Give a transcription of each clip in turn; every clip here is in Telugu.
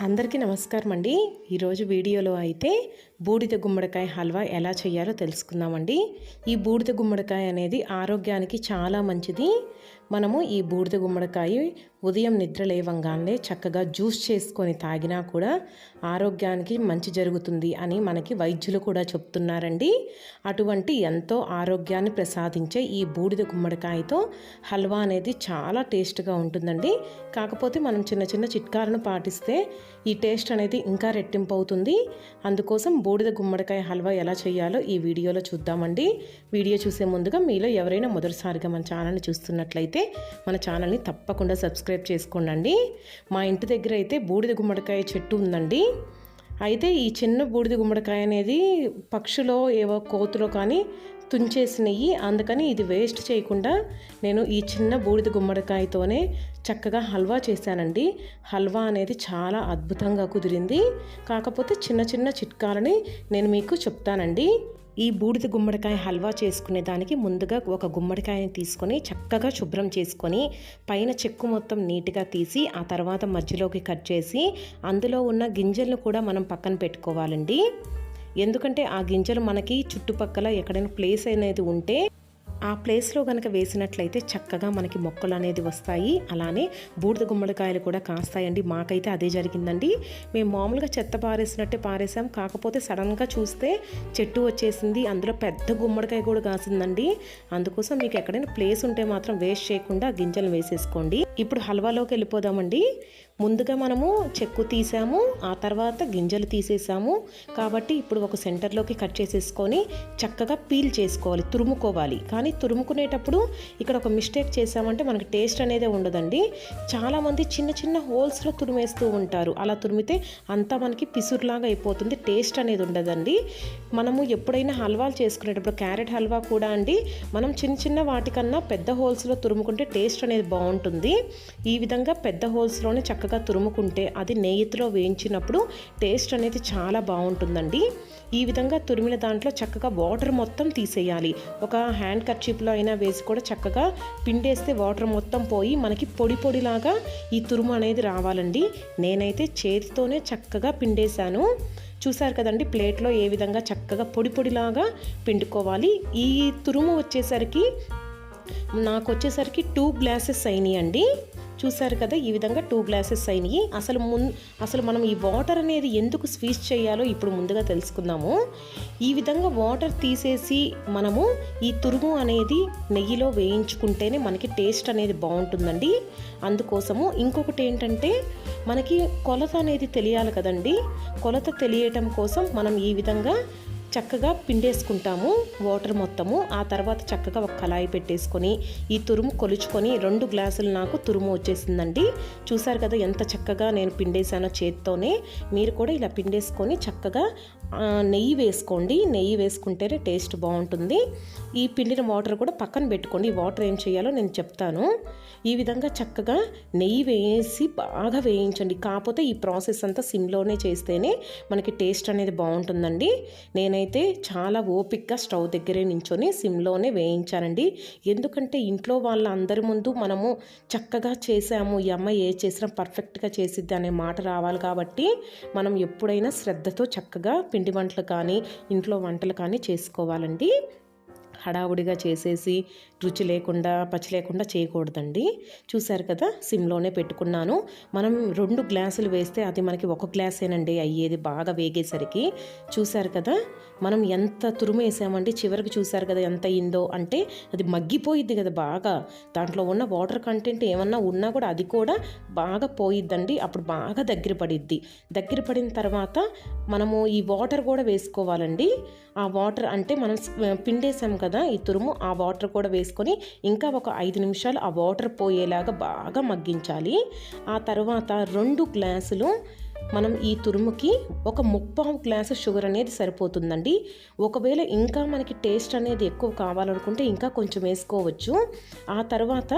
అందరికీ నమస్కారం అండి. ఈరోజు వీడియోలో అయితే బూడిద గుమ్మడికాయ హల్వా ఎలా చేయాలో తెలుసుకుందామండి. ఈ బూడిద గుమ్మడికాయ అనేది ఆరోగ్యానికి చాలా మంచిది. మనము ఈ బూడిద గుమ్మడికాయ ఉదయం నిద్ర లేవంగానే చక్కగా జ్యూస్ చేసుకొని తాగినా కూడా ఆరోగ్యానికి మంచి జరుగుతుంది అని మనకి వైద్యులు కూడా చెప్తున్నారండి. అటువంటి ఎంతో ఆరోగ్యాన్ని ప్రసాదించే ఈ బూడిద గుమ్మడికాయతో హల్వా అనేది చాలా టేస్ట్గా ఉంటుందండి. కాకపోతే మనం చిన్న చిన్న చిట్కాలను పాటిస్తే ఈ టేస్ట్ అనేది ఇంకా రెట్టింపు అవుతుంది. అందుకోసం బూడిద గుమ్మడికాయ హల్వా ఎలా చేయాలో ఈ వీడియోలో చూద్దామండి. వీడియో చూసే ముందుగా మీలో ఎవరైనా మొదటిసారిగా మన ఛానల్ని చూస్తున్నట్లయితే మన ఛానల్ని తప్పకుండా సబ్స్క్రైబ్ చేసుకోండి. మా ఇంటి దగ్గర అయితే బూడిద గుమ్మడికాయ చెట్టు ఉందండి. అయితే ఈ చిన్న బూడిద గుమ్మడికాయ అనేది పక్షులో ఏవో కోతులో కానీ తుంచేసినవి. అందుకని ఇది వేస్ట్ చేయకుండా నేను ఈ చిన్న బూడిద గుమ్మడికాయతోనే చక్కగా హల్వా చేశానండి. హల్వా అనేది చాలా అద్భుతంగా కుదిరింది. కాకపోతే చిన్న చిన్న చిట్కాలని నేను మీకు చెప్తానండి. ఈ బూడిద గుమ్మడికాయ హల్వా చేసుకునే దానికి ముందుగా ఒక గుమ్మడికాయని తీసుకొని చక్కగా శుభ్రం చేసుకొని పైన చెక్కు మొత్తం నీట్గా తీసి ఆ తర్వాత మధ్యలోకి కట్ చేసి అందులో ఉన్న గింజలను కూడా మనం పక్కన పెట్టుకోవాలండి. ఎందుకంటే ఆ గింజలు మనకి చుట్టుపక్కల ఎక్కడైనా ప్లేస్ అనేది ఉంటే ఆ ప్లేస్లో కనుక వేసినట్లయితే చక్కగా మనకి మొక్కలు అనేది వస్తాయి. అలానే బూడిద గుమ్మడికాయలు కూడా కాస్తాయండి. మాకైతే అదే జరిగిందండి. మేము మామూలుగా చెత్త పారేసినట్టే పారేసాం. కాకపోతే సడన్గా చూస్తే చెట్టు వచ్చేసింది. అందులో పెద్ద గుమ్మడికాయ కూడా కాసిందండి. అందుకోసం మీకు ఎక్కడైనా ప్లేస్ ఉంటే మాత్రం వేస్ట్ చేయకుండా గింజలు వేసేసుకోండి. ఇప్పుడు హల్వాలోకి వెళ్ళిపోదామండి. ముందుగా మనము చెక్కు తీసాము, ఆ తర్వాత గింజలు తీసేసాము. కాబట్టి ఇప్పుడు ఒక సెంటర్లోకి కట్ చేసేసుకొని చక్కగా పీల్ చేసుకోవాలి, తురుముకోవాలి. కానీ తురుముకునేటప్పుడు ఇక్కడ ఒక మిస్టేక్ చేసామంటే మనకి టేస్ట్ అనేది ఉండదండి. చాలామంది చిన్న చిన్న హోల్స్లో తురిమేస్తూ ఉంటారు. అలా తురిమితే అంతా మనకి పిసురులాగా అయిపోతుంది, టేస్ట్ అనేది ఉండదండి. మనము ఎప్పుడైనా హల్వాలు చేసుకునేటప్పుడు క్యారెట్ హల్వా కూడా అండి, మనం చిన్న చిన్న వాటికన్నా పెద్ద హోల్స్లో తురుముకుంటే టేస్ట్ అనేది బాగుంటుంది. ఈ విధంగా పెద్ద హోల్స్లోనే చక్కగా తురుముకుంటే అది నెయ్యిలో వేయించినప్పుడు టేస్ట్ అనేది చాలా బాగుంటుందండి. ఈ విధంగా తురిమిన దాంట్లో చక్కగా వాటర్ మొత్తం తీసేయాలి. ఒక హ్యాండ్ కర్చీప్లో అయినా వేసి కూడా చక్కగా పిండేస్తే వాటర్ మొత్తం పోయి మనకి పొడి పొడిలాగా ఈ తురుము అనేది రావాలండి. నేనైతే చేతితోనే చక్కగా పిండేశాను. చూసారు కదండి, ప్లేట్లో ఏ విధంగా చక్కగా పొడి పొడిలాగా పిండుకోవాలి. ఈ తురుము వచ్చేసరికి నాకు 2 గ్లాసెస్ అయినాయండి. చూసారు కదా, ఈ విధంగా 2 గ్లాసెస్ అయినాయి. అసలు మనం ఈ వాటర్ అనేది ఎందుకు స్క్వీజ్ చేయాలో ఇప్పుడు ముందుగా తెలుసుకుందాము. ఈ విధంగా వాటర్ తీసేసి మనము ఈ తురుము అనేది నెయ్యిలో వేయించుకుంటేనే మనకి టేస్ట్ అనేది బాగుంటుందండి. అందుకోసము ఇంకొకటి ఏంటంటే మనకి కొలత అనేది తెలియాలి కదండి. కొలత తెలియటం కోసం మనం ఈ విధంగా చక్కగా పిండేసుకుంటాము వాటర్ మొత్తము. ఆ తర్వాత చక్కగా ఒక కళాయి పెట్టేసుకొని ఈ తురుము కొలుచుకొని 2 గ్లాసులు నాకు తురుము వచ్చేసిందండి. చూసారు కదా ఎంత చక్కగా నేను పిండేసానో చేత్తోనే. మీరు కూడా ఇలా పిండేసుకొని చక్కగా నెయ్యి వేసుకోండి. నెయ్యి వేసుకుంటేనే టేస్ట్ బాగుంటుంది. ఈ పిండిన వాటర్ కూడా పక్కన పెట్టుకోండి. ఈ వాటర్ ఏం చేయాలో నేను చెప్తాను. ఈ విధంగా చక్కగా నెయ్యి వేసి బాగా వేయించండి. కాకపోతే ఈ ప్రాసెస్ అంతా సిమ్లోనే చేస్తేనే మనకి టేస్ట్ అనేది బాగుంటుందండి. నేనైతే చాలా ఓపిక్గా స్టవ్ దగ్గరే నించొని సిమ్లోనే వేయించానండి. ఎందుకంటే ఇంట్లో వాళ్ళ అందరి ముందు మనము చక్కగా చేసాము, ఈ అమ్మాయి ఏ చేసినా పర్ఫెక్ట్గా చేసిద్ది అనే మాట రావాలి. కాబట్టి మనం ఎప్పుడైనా శ్రద్ధతో చక్కగా పిండి వంటలు కానీ ఇంట్లో వంటలు కానీ చేసుకోవాలండి. హడావుడిగా చేసేసి రుచి లేకుండా పచ్చి లేకుండా చేయకూడదండి. చూసారు కదా, సిమ్లోనే పెట్టుకున్నాను. మనం 2 గ్లాసులు వేస్తే అది మనకి 1 గ్లాసేనండి అయ్యేది బాగా వేగేసరికి. చూసారు కదా, మనం ఎంత తురుము వేసామండి. చివరికి చూసారు కదా ఎంత అయిందో. అంటే అది మగ్గిపోయిద్ది కదా బాగా. దాంట్లో ఉన్న వాటర్ కంటెంట్ ఏమన్నా ఉన్నా కూడా అది కూడా బాగా పోయిద్దండి. అప్పుడు బాగా దగ్గర పడిద్ది. దగ్గర పడిన తర్వాత మనము ఈ వాటర్ కూడా వేసుకోవాలండి. ఆ వాటర్ అంటే మనం పిండేసాం కదా ఈ తురుము, ఆ వాటర్ కూడా వేసుకొని ఇంకా ఒక 5 నిమిషాలు ఆ వాటర్ పోయేలాగా బాగా మగ్గించాలి. ఆ తర్వాత 2 గ్లాసులు మనం ఈ తురుముకి ఒక 3/4 గ్లాసు షుగర్ అనేది సరిపోతుందండి. ఒకవేళ ఇంకా మనకి టేస్ట్ అనేది ఎక్కువ కావాలనుకుంటే ఇంకా కొంచెం వేసుకోవచ్చు. ఆ తర్వాత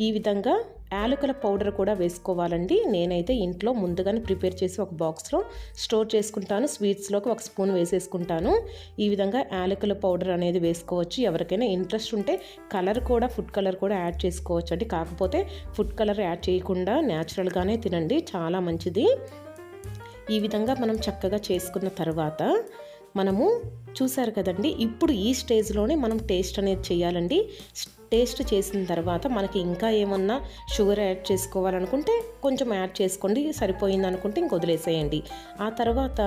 ఈ విధంగా యాలకుల పౌడర్ కూడా వేసుకోవాలండి. నేనైతే ఇంట్లో ముందుగానే ప్రిపేర్ చేసి ఒక బాక్స్లో స్టోర్ చేసుకుంటాను. స్వీట్స్లోకి 1 స్పూన్ వేసేసుకుంటాను. ఈ విధంగా యాలకుల పౌడర్ అనేది వేసుకోవచ్చు. ఎవరికైనా ఇంట్రెస్ట్ ఉంటే కలర్ కూడా, ఫుడ్ కలర్ కూడా యాడ్ చేసుకోవచ్చు అండి. కాకపోతే ఫుడ్ కలర్ యాడ్ చేయకుండా న్యాచురల్గానే తినండి, చాలా మంచిది. ఈ విధంగా మనం చక్కగా చేసుకున్న తర్వాత మనము చూసారు కదండి, ఇప్పుడు ఈ స్టేజ్లోనే మనం టేస్ట్ అనేది చేయాలండి. టేస్ట్ చేసిన తర్వాత మనకి ఇంకా ఏమన్నా షుగర్ యాడ్ చేసుకోవాలనుకుంటే కొంచెం యాడ్ చేసుకోండి, సరిపోయింది అనుకుంటే ఇంక వదిలేసేయండి. ఆ తర్వాత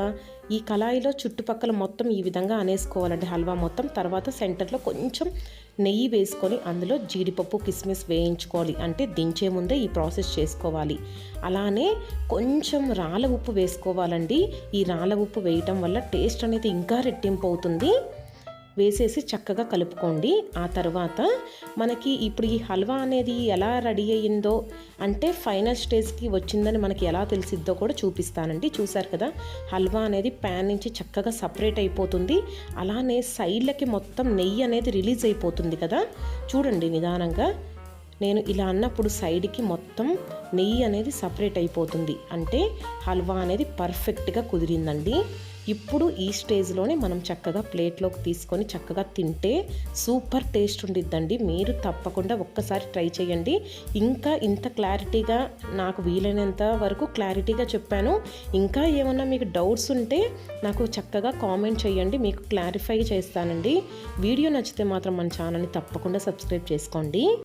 ఈ కళాయిలో చుట్టుపక్కల మొత్తం ఈ విధంగా అనేసుకోవాలండి హల్వా మొత్తం. తర్వాత సెంటర్లో కొంచెం నెయ్యి వేసుకొని అందులో జీడిపప్పు కిస్మిస్ వేయించుకోవాలి, అంటే దించే ముందే ఈ ప్రాసెస్ చేసుకోవాలి. అలానే కొంచెం రాళ్ళ ఉప్పు వేసుకోవాలండి. ఈ రాళ్ళ ఉప్పు వేయటం వల్ల టేస్ట్ అనేది ఇంకా రెట్టింపు అవుతుంది. వేసేసి చక్కగా కలుపుకోండి. ఆ తర్వాత మనకి ఇప్పుడు ఈ హల్వా అనేది ఎలా రెడీ అయ్యిందో, అంటే ఫైనల్ స్టేజ్కి వచ్చిందని మనకి ఎలా తెలిసిద్దో కూడా చూపిస్తానండి. చూసారు కదా, హల్వా అనేది ప్యాన్ నుంచి చక్కగా సపరేట్ అయిపోతుంది. అలానే సైడ్లకి మొత్తం నెయ్యి అనేది రిలీజ్ అయిపోతుంది కదా, చూడండి నిదానంగా. నేను ఇలా అన్నప్పుడు సైడ్కి మొత్తం నెయ్యి అనేది సపరేట్ అయిపోతుంది, అంటే హల్వా అనేది పర్ఫెక్ట్గా కుదిరిందండి. ఇప్పుడు ఈ స్టేజ్లోనే మనం చక్కగా ప్లేట్లోకి తీసుకొని చక్కగా తింటే సూపర్ టేస్ట్ ఉండిద్దండి. మీరు తప్పకుండా ఒక్కసారి ట్రై చేయండి. ఇంకా ఇంత క్లారిటీగా నాకు వీలైనంత వరకు క్లారిటీగా చెప్పాను. ఇంకా ఏమన్నా మీకు డౌట్స్ ఉంటే నాకు చక్కగా కామెంట్ చేయండి, మీకు క్లారిఫై చేస్తానండి. వీడియో నచ్చితే మాత్రం మన ఛానల్ని తప్పకుండా సబ్స్క్రైబ్ చేసుకోండి.